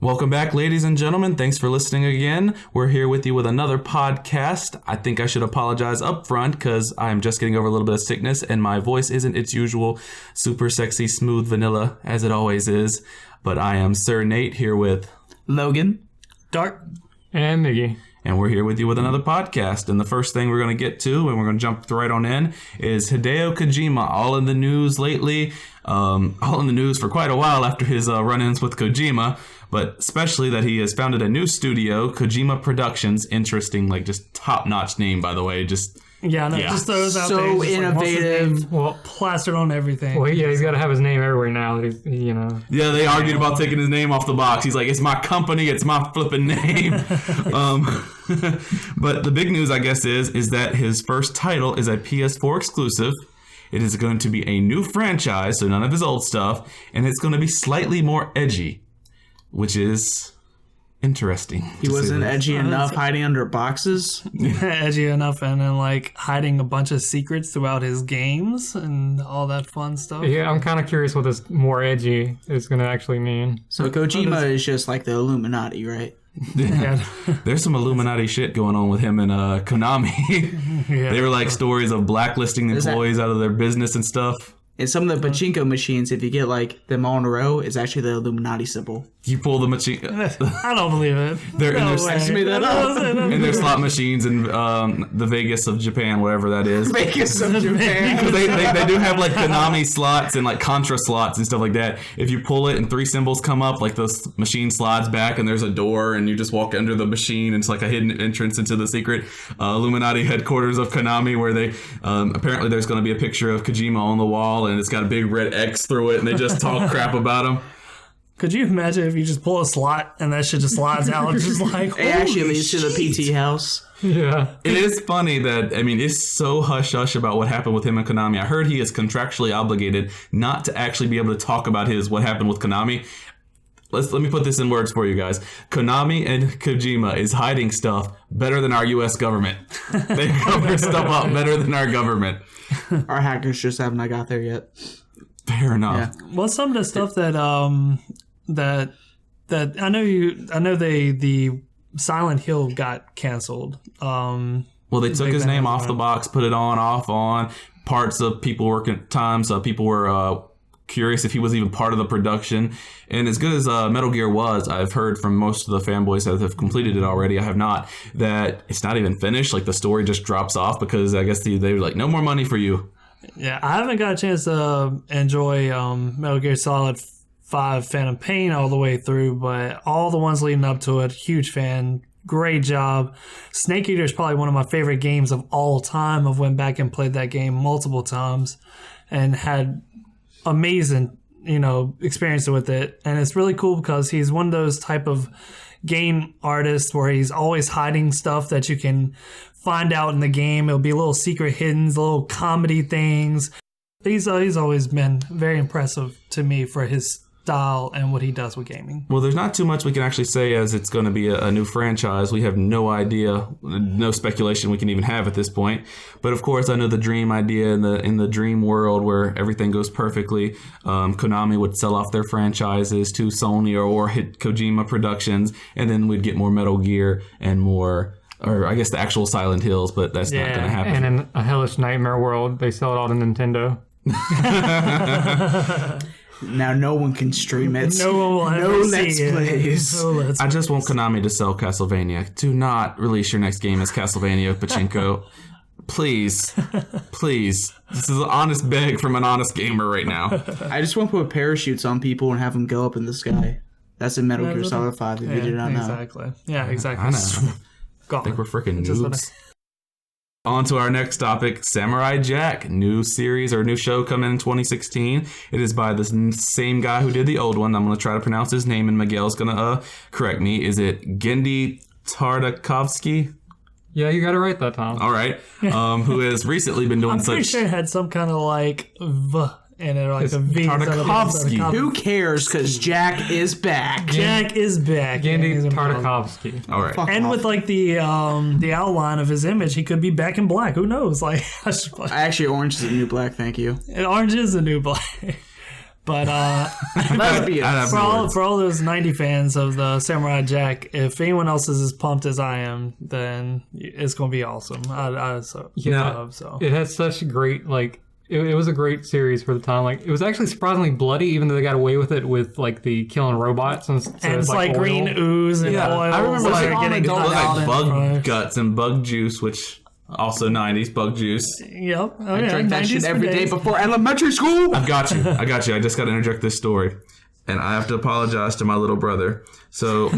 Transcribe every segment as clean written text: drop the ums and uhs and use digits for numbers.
Welcome back, ladies and gentlemen. Thanks for listening again. We're here with you with another podcast. I think I should apologize up front because I'm just getting over a little bit of sickness and my voice isn't its usual super sexy, smooth vanilla as it always is. But I am Sir Nate here with Logan, Dart, and Miggy. And we're here with you with another podcast. And the first thing we're going to get to, and we're going to jump right on in, is Hideo Kojima. All in the news lately. All in the news for quite a while after his run-ins with Kojima. But especially that he has founded a new studio, Kojima Productions. Interesting, like just top-notch name, by the way. Just those out there. So innovative. Plastered on everything. Well, yeah, he's got to have his name everywhere now. Yeah, they argued about taking his name off the box. He's like, it's my company, it's my flipping name. But the big news, I guess, is that his first title is a PS4 exclusive. It is going to be a new franchise, so none of his old stuff, and it's going to be slightly more edgy, which is interesting. He wasn't edgy enough hiding under boxes. Edgy enough and then like hiding a bunch of secrets throughout his games and all that fun stuff. Yeah, I'm kind of curious what this more edgy is going to actually mean. So Kojima is just like the Illuminati, right? Yeah. There's some Illuminati shit going on with him and Konami. They were like stories of blacklisting employees out of their business and stuff. And some of the pachinko machines, if you get like them all in a row, is actually the Illuminati symbol. You pull the machine. I don't believe it. They're in their slot machines in the Vegas of Japan, whatever that is. Vegas of Japan. Because they do have like Konami slots and like Contra slots and stuff like that. If you pull it and three symbols come up, like the machine slides back and there's a door and you just walk under the machine and it's like a hidden entrance into the secret Illuminati headquarters of Konami, where they apparently there's going to be a picture of Kojima on the wall and it's got a big red X through it and they just talk crap about him. Could you imagine if you just pull a slot and that shit just slides out? Just like, it actually leads to the PT house. Yeah. It is funny that, I mean, it's so hush-hush about what happened with him and Konami. I heard he is contractually obligated not to actually be able to talk about what happened with Konami. Let me put this in words for you guys. Konami and Kojima is hiding stuff better than our U.S. government. They cover stuff up better than our government. Our hackers just haven't got there yet. Fair enough. Yeah. Well, some of the stuff that I know the Silent Hill got canceled. Well, they took his name off the box, put it on. Parts of people working times. People were curious if he was even part of the production. And as good as Metal Gear was, I've heard from most of the fanboys that have completed it already, I have not, that it's not even finished. Like the story just drops off because I guess they were like, no more money for you. Yeah, I haven't got a chance to enjoy Metal Gear Solid 5 Phantom Pain all the way through, but all the ones leading up to it, huge fan. Great job. Snake Eater is probably one of my favorite games of all time. I've went back and played that game multiple times and had amazing, experience with it. And it's really cool because he's one of those type of game artists where he's always hiding stuff that you can find out in the game. It'll be little secret hiddens, little comedy things. He's always been very impressive to me for his style and what he does with gaming. Well, there's not too much we can actually say as it's going to be a new franchise. We have no idea, no speculation we can even have at this point. But of course, I know the dream idea in the dream world where everything goes perfectly. Konami would sell off their franchises to Sony or hit Kojima Productions, and then we'd get more Metal Gear and more, or I guess the actual Silent Hills, but that's not going to happen. And in a hellish nightmare world, they sell it all to Nintendo. Now no one can stream it. No one will ever Let's see Plays. It. I just want Konami to sell Castlevania. Do not release your next game as Castlevania Pachinko. Please. This is an honest beg from an honest gamer right now. I just want to put parachutes on people and have them go up in the sky. That's in Metal Gear Solid 5 if you did not know. Exactly. Yeah, exactly. I know. I think we're freaking noobs. On to our next topic, Samurai Jack, new series or new show coming in 2016. It is by the same guy who did the old one. I'm going to try to pronounce his name, and Miguel's going to correct me. Is it Gendy Tartakovsky? Yeah, you got it right that time. All right. Who has recently been doing I'm pretty sure it had some kind of like V in it, like It's a V. Tartakovsky. Who cares? Because Jack is back. Jack is back. Gendy Tartakovsky. All right. And with like the outline of his image, he could be back in black. Who knows? Like, Actually, orange is the new black. Thank you. and orange is the new black. But Lesbians. for all those 90 fans of the Samurai Jack, if anyone else is as pumped as I am, then it's going to be awesome. So It has such great, like, it was a great series for the time. Like, it was actually surprisingly bloody, even though they got away with it with, like, the killing robots. And it's like oil. green ooze and oil. I remember getting like bug guts and bug juice, which also 90s bug juice. Yep. Oh, I drank that shit every day before elementary school. I got you. I just got to interject this story. And I have to apologize to my little brother. So,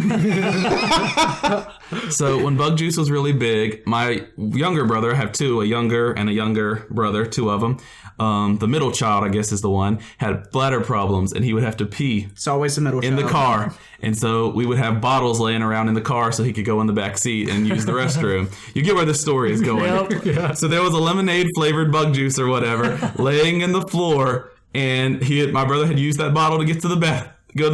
so when bug juice was really big, my younger brother, I have two, a younger and a younger brother, two of them. The middle child, I guess, is the one, had bladder problems, and he would have to pee It's always the middle in the child. car. And so we would have bottles laying around in the car so he could go in the back seat and use the restroom. You get where this story is going. Yep. So there was a lemonade flavored bug juice or whatever laying in the floor, and my brother had used that bottle to go to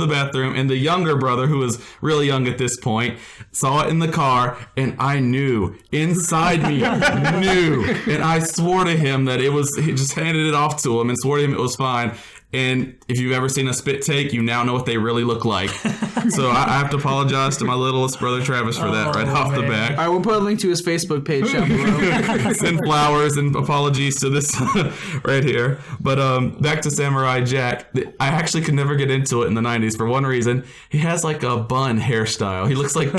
the bathroom, and the younger brother, who was really young at this point, saw it in the car, and I knew inside me, and I swore to him that he just handed it off to him and swore to him it was fine. And if you've ever seen a spit take, you now know what they really look like. So I have to apologize to my littlest brother Travis for that off the bat. All right, we'll put a link to his Facebook page down below. Send flowers and apologies to this right here. But back to Samurai Jack. I actually could never get into it in the 90s for one reason. He has like a bun hairstyle. He looks like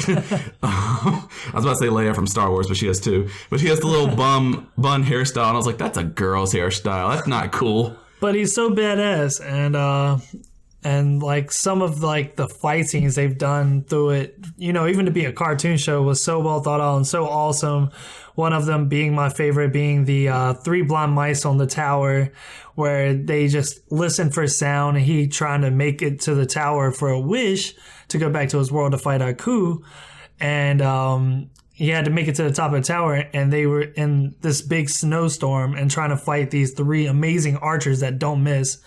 I was about to say Leia from Star Wars, but she has two. But he has the little bun hairstyle, and I was like, that's a girl's hairstyle. That's not cool. But he's so badass, and like some of like the fight scenes they've done through it, even to be a cartoon show, was so well thought out and so awesome. One of them being my favorite, being the three blind mice on the tower, where they just listen for sound, and he trying to make it to the tower for a wish to go back to his world to fight Aku, and he had to make it to the top of the tower, and they were in this big snowstorm and trying to fight these three amazing archers that don't miss.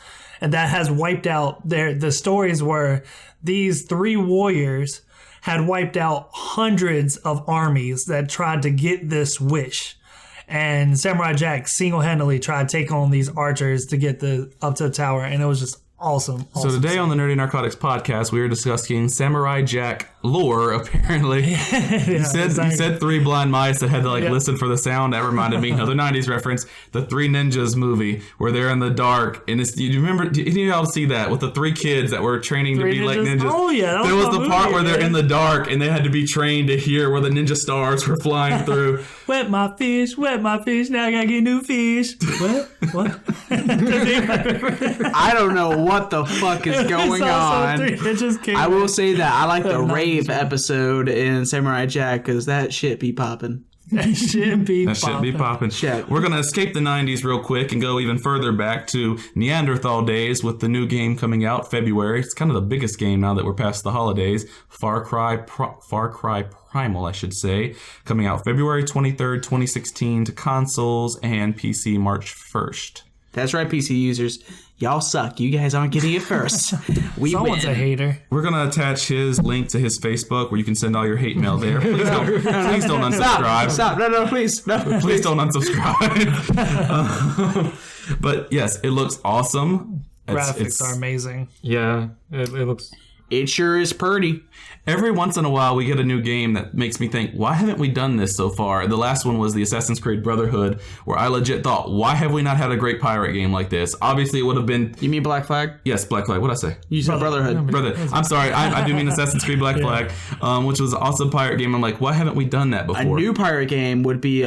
And that has wiped out the stories were these three warriors had wiped out hundreds of armies that tried to get this wish. And Samurai Jack single-handedly tried to take on these archers to get up to the tower, and it was just awesome. So today on the Nerdy Narcotics podcast, we are discussing Samurai Jack lore, apparently. You said three blind mice that had to listen for the sound. That reminded me, another 90s reference, the Three Ninjas movie, where they're in the dark. And do you remember, did you all see that with the three kids that were training to be like ninjas? Oh, yeah. There was the part where they're in the dark and they had to be trained to hear where the ninja stars were flying through. Wet my fish, now I gotta get new fish. What? I don't know what the fuck is going on. I will say that I like the rave episode in Samurai Jack because that shit be popping. That shit be popping. Shit. We're going to escape the 90s real quick and go even further back to Neanderthal days with the new game coming out February. It's kind of the biggest game now that we're past the holidays. Far Cry Primal, I should say, coming out February 23rd, 2016 to consoles and PC March 1st. That's right, PC users. Y'all suck. You guys aren't getting it first. Someone's a hater. We're going to attach his link to his Facebook where you can send all your hate mail there. Please don't unsubscribe. Stop. No, please. No. Please don't unsubscribe. But yes, it looks awesome. Graphics are amazing. Yeah, it looks... It sure is pretty. Every once in a while, we get a new game that makes me think, why haven't we done this so far? The last one was the Assassin's Creed Brotherhood, where I legit thought, why have we not had a great pirate game like this? Obviously, it would have been... You mean Black Flag? Yes, Black Flag. What'd I say? You said Brotherhood. Brotherhood. I'm sorry. I do mean Assassin's Creed Black Flag, which was an awesome pirate game. I'm like, why haven't we done that before? A new pirate game would be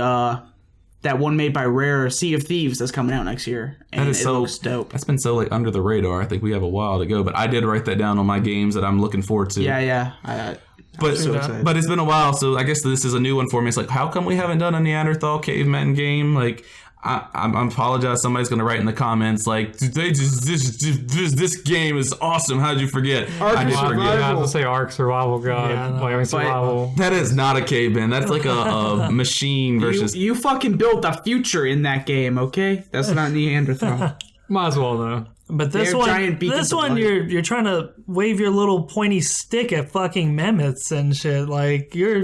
that one made by Rare, Sea of Thieves, that's coming out next year. And that is it looks dope. That's been so under the radar. I think we have a while to go, but I did write that down on my games that I'm looking forward to. Yeah. But so it's been a while, so I guess this is a new one for me. It's like, how come we haven't done a Neanderthal caveman game? Like, I apologize. Somebody's going to write in the comments like, this game is awesome. How did you forget? I did forget. I was going to say Ark Survival God. Survival. That is not a caveman. That's like a machine versus... You fucking built the future in that game, okay? That's not Neanderthal. Might as well, though. But this one, you're trying to wave your little pointy stick at fucking mammoths and shit. Like you're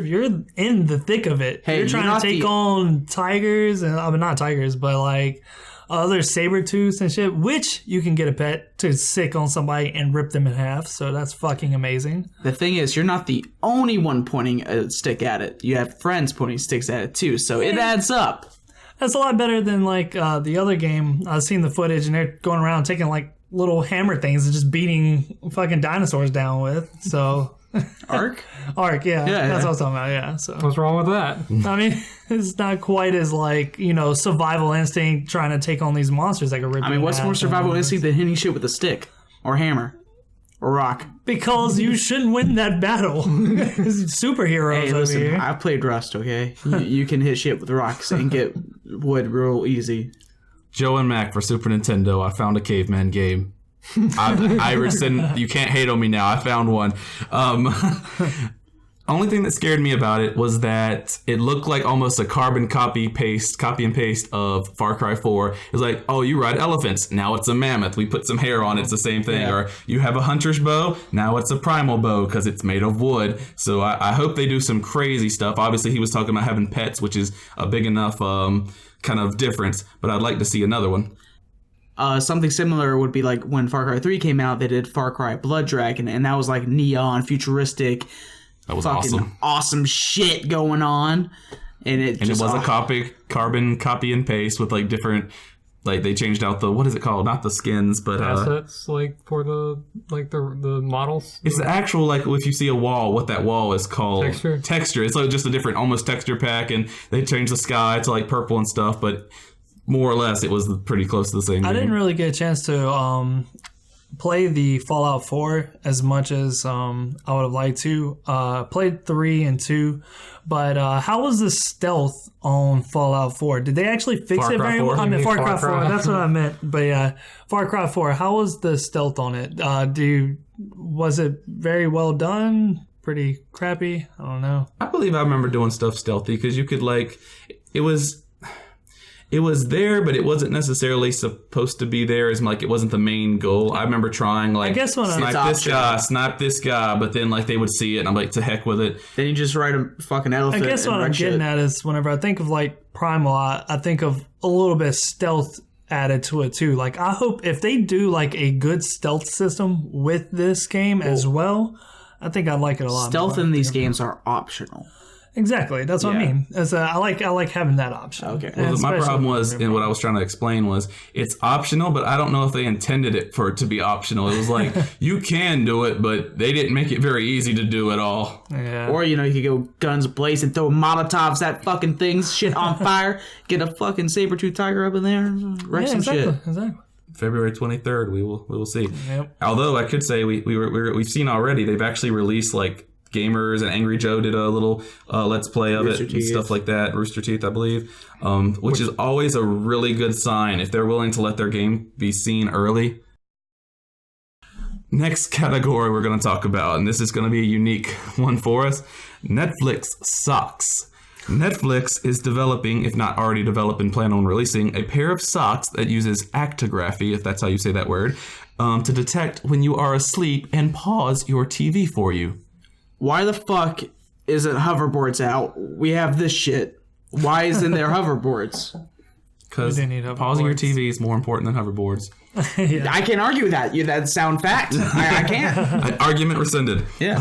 in the thick of it. Hey, you're trying to take on tigers, and I mean not tigers, but like other saber-tooths and shit, which you can get a pet to sick on somebody and rip them in half. So that's fucking amazing. The thing is, you're not the only one pointing a stick at it. You have friends pointing sticks at it too, so it adds up. That's a lot better than like the other game. I've seen the footage and they're going around taking like little hammer things and just beating fucking dinosaurs down with. So Ark, yeah, that's what I was talking about. Yeah, so What's wrong with that? I mean, it's not quite as like survival instinct trying to take on these monsters that can rip. I mean, what's more survival instinct than hitting shit with a stick or hammer or rock? Because you shouldn't win that battle. Superheroes Hey, over listen, here. I played Rust. Okay, you can hit shit with rocks and get wood real easy. Joe and Mac for Super Nintendo. I found a caveman game. I rescind. You can't hate on me now. I found one. Only thing that scared me about it was that it looked like almost a carbon copy and paste of Far Cry 4. It was like, oh, you ride elephants. Now it's a mammoth. We put some hair on it. It's the same thing. Yeah. Or you have a hunter's bow. Now it's a primal bow because it's made of wood. So I hope they do some crazy stuff. Obviously, he was talking about having pets, which is a big enough kind of difference. But I'd like to see another one. Something similar would be like when Far Cry 3 came out, they did Far Cry Blood Dragon, and that was like neon, futuristic, That was fucking awesome shit going on. And it was a carbon copy and paste with like different, like they changed out the, what is it called? Not the skins, but Assets like for the models. it's the actual, like if you see a wall, what that wall is called. Texture. It's like just a different almost texture pack, and they changed the sky to like purple and stuff, but more or less it was pretty close to the same I game. didn't really get a chance to play the Fallout 4 as much as I would have liked to. Played 3 and 2, but how was the stealth on Fallout 4? Did they actually fix Far it Cry very 4? well? I mean, Far Cry 4, Far Cry. that's what I meant. But yeah, Far Cry 4, how was the stealth on it? Was it very well done? Pretty crappy? I don't know. I believe I remember doing stuff stealthy because you could like, it was there, but it wasn't necessarily supposed to be there. As like it wasn't the main goal. I remember trying like, I guess when snipe this guy, but then like they would see it, and I'm like, to heck with it. Then you just ride a fucking elephant. I guess what I'm getting at is whenever I think of like Primal, I think of a little bit of stealth added to it too. Like I hope if they do like a good stealth system with this game as well, I think I'd like it a lot. Stealth more. in these games are optional. Exactly, that's what I Yeah. mean. I like having that option. Okay. And Well, my especially problem was, whenever- and what I was trying to explain was, it's optional, but I don't know if they intended it for it to be optional. It was like, you can do it, but they didn't make it very easy to do at all. Yeah. Or, you could go guns blazing, throw Molotovs at fucking things, shit on fire, get a fucking saber-tooth tiger up in there, wreck some exactly, shit. exactly. February 23rd, we will see. Yep. Although I could say we've seen already, they've actually released like Gamers and Angry Joe did a little let's play of Rooster it and Teeth. stuff like that. Rooster Teeth, I believe, which is always a really good sign if they're willing to let their game be seen early. Next category we're going to talk about, and this is going to be a unique one for us, Netflix socks. Netflix is developing, if not already developed and plan on releasing, a pair of socks that uses actigraphy, if that's how you say that word, to detect when you are asleep and pause your TV for you. Why the fuck isn't hoverboards out? We have this shit. Why isn't there hoverboards? Because We do need pausing your hoverboards. TV is more important than hoverboards. I can't argue with that. That's sound fact. I can't. Argument rescinded. Yeah,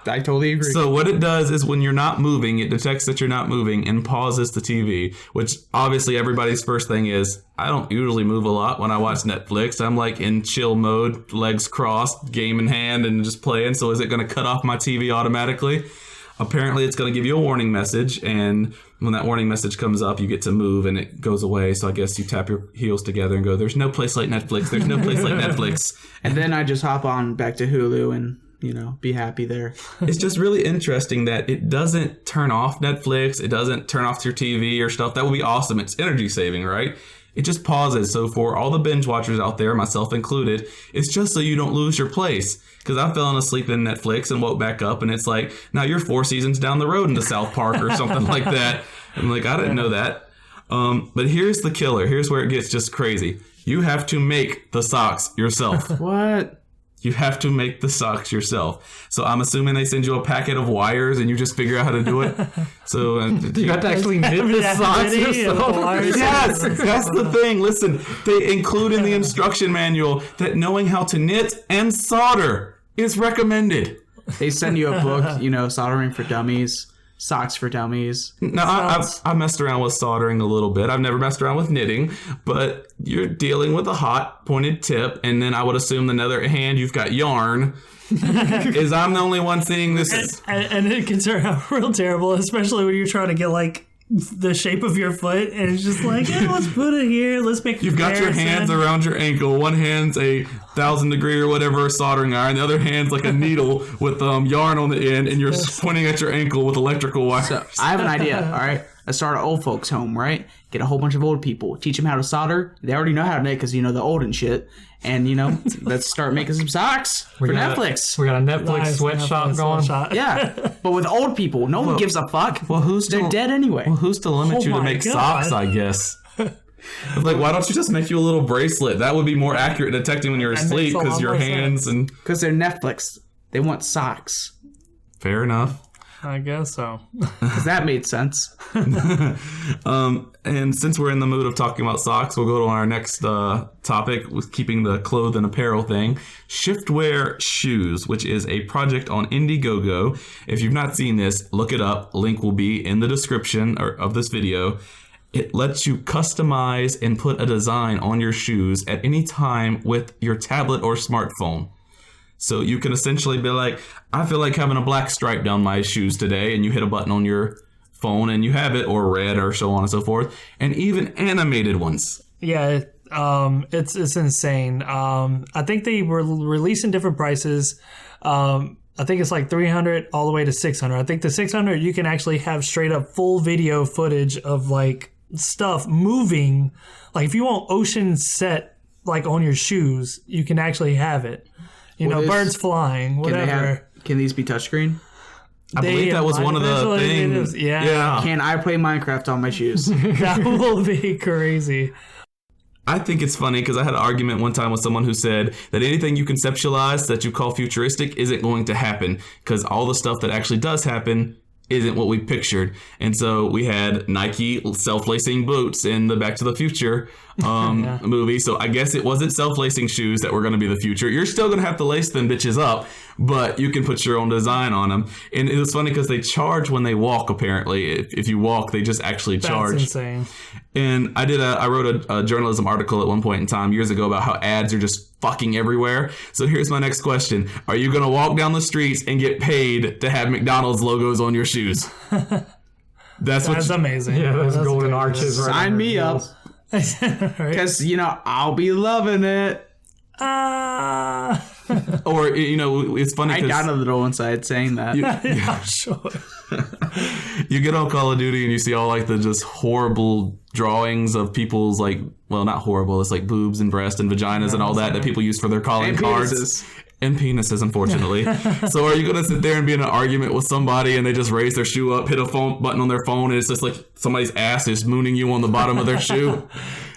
I totally agree. So what it does is when you're not moving, it detects that you're not moving and pauses the TV, which obviously everybody's first thing is, I don't usually move a lot when I watch Netflix. I'm like in chill mode, legs crossed, game in hand, and just playing. So is it going to cut off my TV automatically? Apparently it's going to give you a warning message, and when that warning message comes up, you get to move and it goes away. So I guess you tap your heels together and go, there's no place like Netflix. There's no place like Netflix. And then I just hop on back to Hulu and, be happy there. It's just really interesting that it doesn't turn off Netflix. It doesn't turn off your TV or stuff. That would be awesome. It's energy saving, right? It just pauses. So for all the binge watchers out there, myself included, it's just so you don't lose your place. Because I've fallen asleep in Netflix and woke back up and it's like, now you're 4 seasons down the road into South Park or something like that. I'm like, I didn't know that. But here's the killer. Here's where it gets just crazy. You have to make the socks yourself. What? You have to make the socks yourself. So I'm assuming they send you a packet of wires and you just figure out how to do it. So you have to actually knit the socks yourself. Yes, that's the thing. Listen, they include in the instruction manual that knowing how to knit and solder is recommended. They send you a book, soldering for dummies. Socks for dummies. Now, I messed around with soldering a little bit. I've never messed around with knitting, but you're dealing with a hot pointed tip, and then I would assume the other hand you've got yarn. Is I'm the only one seeing this? And it can turn out real terrible, especially when you're trying to get like the shape of your foot, and it's just like, let's put it here. Let's make. You've got your hands around your ankle. One hand's a 1,000-degree or whatever soldering iron. The other hand's like a needle with yarn on the end, and you're pointing at your ankle with electrical wires. So I have an idea. All right, let's start an old folks' home. Right, get a whole bunch of old people, teach them how to solder. They already know how to knit because they're old and shit. And let's start making some socks for Netflix. We got a Netflix sweatshop going. Yeah, but with old people, no one gives a fuck. Well, they're dead anyway. Well, who's to limit you to make socks? I guess. Like, why don't you just make you a little bracelet? That would be more accurate detecting when you're asleep because your hands and because they're Netflix. They want socks. Fair enough. I guess so. Because that made sense. And since we're in the mood of talking about socks, we'll go to our next topic with keeping the clothes and apparel thing. Shiftwear shoes, which is a project on Indiegogo. If you've not seen this, look it up. Link will be in the description of this video. It lets you customize and put a design on your shoes at any time with your tablet or smartphone. So you can essentially be like, I feel like having a black stripe down my shoes today, and you hit a button on your phone and you have it, or red, or so on and so forth, and even animated ones. Yeah, it's insane. I think they were releasing different prices. I think it's like 300 all the way to 600. I think the 600 you can actually have straight up full video footage of like stuff moving. Like if you want ocean set like on your shoes, you can actually have it. Birds flying, whatever. Can these be touchscreen? I believe that was one of the things. Yeah. Can I play Minecraft on my shoes? That will be crazy. I think it's funny because I had an argument one time with someone who said that anything you conceptualize that you call futuristic isn't going to happen because all the stuff that actually does happen isn't what we pictured. And so we had Nike self-lacing boots in the Back to the Future movie. So I guess it wasn't self-lacing shoes that were going to be the future. You're still going to have to lace them bitches up, but you can put your own design on them. And it was funny because they charge when they walk, apparently. If you walk, they just actually charge. That's insane. And I wrote a journalism article at one point in time years ago about how ads are just fucking everywhere. So here's my next question. Are you going to walk down the streets and get paid to have McDonald's logos on your shoes? That's amazing. Yeah, those golden arches. Right. Sign me up. Because, I'll be loving it. Or, it's funny I got a little inside saying that. I'm sure. You get on Call of Duty and you see all like the just horrible drawings of people's not horrible, it's like boobs and breasts and vaginas and all that people use for their calling cards. Penises. And penises, unfortunately. So are you going to sit there and be in an argument with somebody and they just raise their shoe up, hit a phone button on their phone, and it's just like somebody's ass is mooning you on the bottom of their shoe?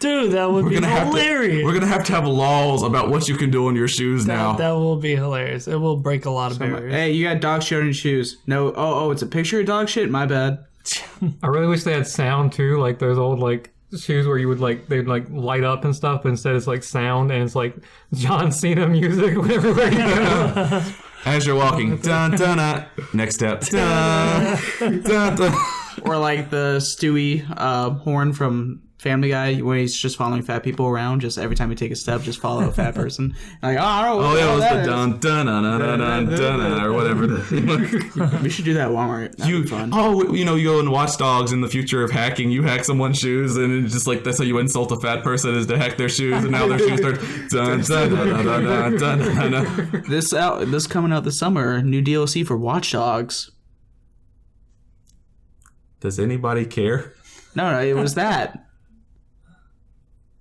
Dude, that would be hilarious. We're going to have laws about what you can do on your shoes now. That will be hilarious. It will break a lot of barriers. Hey, you got dog shit on your shoes. No, it's a picture of dog shit? My bad. I really wish they had sound too, like those old shoes where you would they'd light up and stuff, but instead it's like sound and it's like John Cena music whenever you go. As you're walking, dun dun dun. Next step, dun dun dun. Or like the Stewie horn from Family Guy when he's just following fat people around. Just every time you take a step, just follow a fat person. Like, it was the dun dun dun dun dun dun or whatever. We should do that at Walmart. That'd be fun. You go in Watch Dogs in the future of hacking. You hack someone's shoes, and it's just like that's how you insult a fat person is to hack their shoes, and now their shoes start dun dun dun dun dun dun dun. This coming out this summer. New DLC for Watch Dogs. Does anybody care? No, it was that.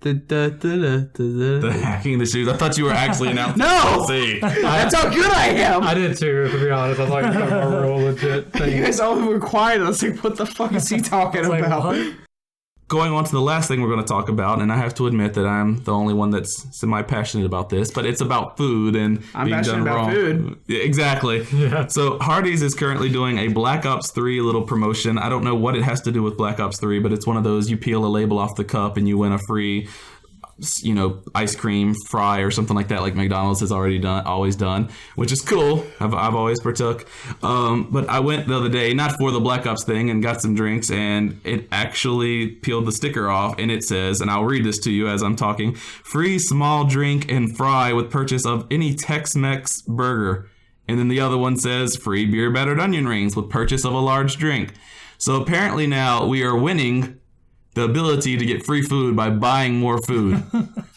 The hacking the shoes. I thought you were actually announcing. No! See. That's how good I am! I did too, to be honest. I thought it was kind of a real legit thing. You guys all were quiet. I was like, what the fuck is he talking about? going on to the last thing we're going to talk about, and I have to admit that I'm the only one that's semi-passionate about this, but it's about food and I'm being passionate done about wrong. food. Yeah, exactly. Yeah. So Hardee's is currently doing a Black Ops 3 little promotion. I don't know what it has to do with Black Ops 3, but it's one of those you peel a label off the cup and you win a free, ice cream fry or something like that, like McDonald's has always done, which is cool. I've always partook. But I went the other day, not for the Black Ops thing, and got some drinks, and it actually peeled the sticker off, and it says, and I'll read this to you as I'm talking, free small drink and fry with purchase of any Tex-Mex burger. And then the other one says, free beer battered onion rings with purchase of a large drink. So apparently now we are winning the ability to get free food by buying more food.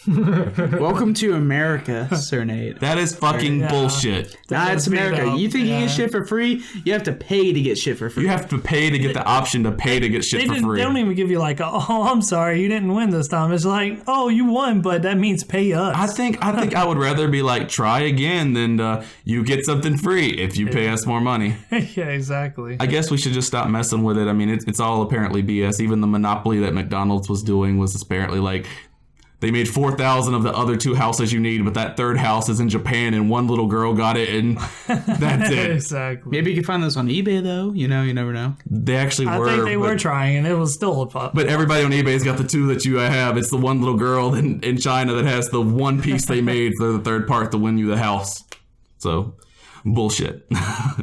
Welcome to America, Sir Nate. That is fucking bullshit. Nah, it's America. You think you get shit for free? You have to pay to get shit for free. You have to pay to get the option to pay to get shit for free. They don't even give you like, oh, I'm sorry, you didn't win this time. It's like, oh, you won, but that means pay us. I think I would rather be like, try again than you get something free if you pay us more money. Yeah, exactly. I guess we should just stop messing with it. I mean, it's all apparently BS. Even the monopoly that McDonald's was doing was apparently like, they made 4,000 of the other 2 houses you need, but that third house is in Japan and one little girl got it and that's it. Exactly. Maybe you can find those on eBay, though. You never know. They actually I were. think they were trying, and it was still a pop. But everybody on eBay's got the 2 that you have. It's the one little girl in China that has the one piece they made for the third part to win you the house. So, bullshit.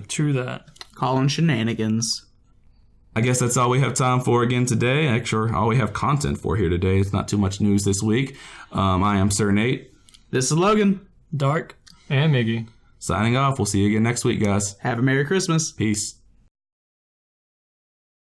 True that. Calling shenanigans. I guess that's all we have time for again today. Actually, all we have content for here today. It's not too much news this week. I am Sir Nate. This is Logan. Dark. And Miggy. Signing off. We'll see you again next week, guys. Have a Merry Christmas. Peace.